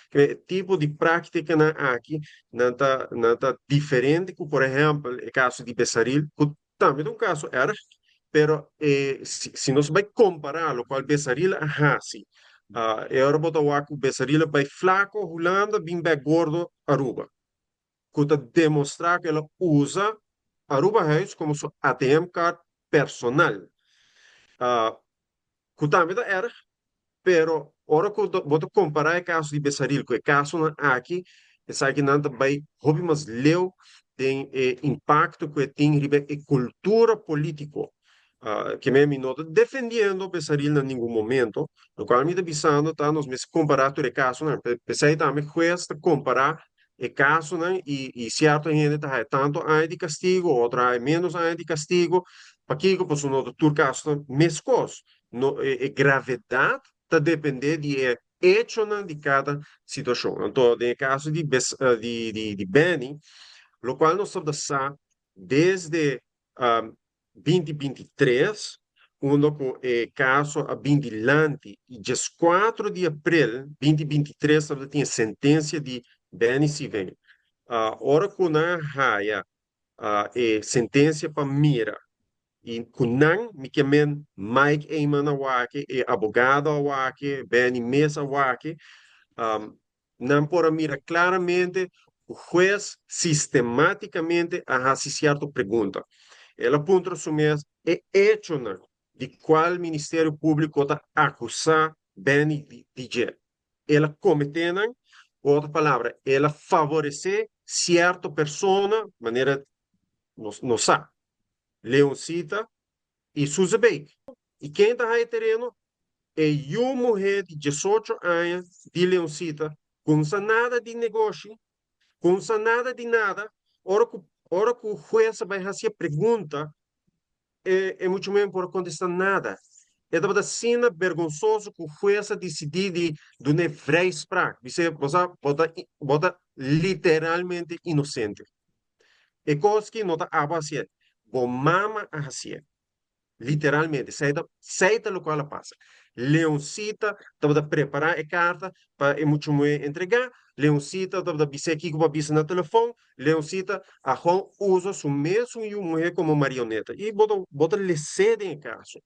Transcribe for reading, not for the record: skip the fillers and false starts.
que tipo de prática na aqui não tá diferente que, por exemplo, o caso de Bessaril, que também é um caso era, pero se nós vai comparar o qual Bessaril, sim. Eu boto o Bessaril vai flaco, Holanda, bem bem gordo, Aruba. Que demonstrar que ela usa Aruba Reis como seu ATM card personal. Uh, que também era, pero ora que vou comparar o caso de Bessaril com o caso aqui, é que não vai hobby mas leu tem impacto que tem ribe e cultura político. Que me nota defendendo Bessaril em nenhum momento, no qual me está visando, tá, nos meses comparar o caso, né, pensei também que comparar o caso, né, e certo gente tá tanto ano de castigo, outra menos ano de castigo, para que pois no outro caso, mescos, no, gravidade está depender de hecho né, de cada situação. Então, no caso de Benny, o qual nós sabemos desde 2023, quando o caso a Bindilante, e dia 4 de abril de 2023, tinha sentença de Benny Sivem. Ora, quando a sentença para Mira, e kunang mikemen Mike Eyman awake e abogado awake Benny Mesa awake não por mira claramente o juez sistematicamente a hacer cierta pergunta. Ela punto sumés é hecho de qual Ministério Público está acusar Benny DJ. Ela cometendo, outra palavra, ela favorecer certa persona, maneira, não sabe. Leoncita e Suzy Bake. E quem está aí terreno é uma mulher de 18 anos de Leoncita, com nada de negócio, com nada de nada. Ora que o juez vai fazer a pergunta, é muito menos por contestar nada. É da cena vergonhoso que o juez decidiu de não freisprach. Você bota literalmente inocente. É coisa que não está a fazer. Vou mama a fazer. Literalmente, seita o qual passa. Leoncita estava a preparar a carta para muito me entregar. Leoncita estava a dizer aqui que vai dizer no telefone. Leoncita a Juan usa o mesmo e o mulher como marioneta. E bota lhe cede em caso.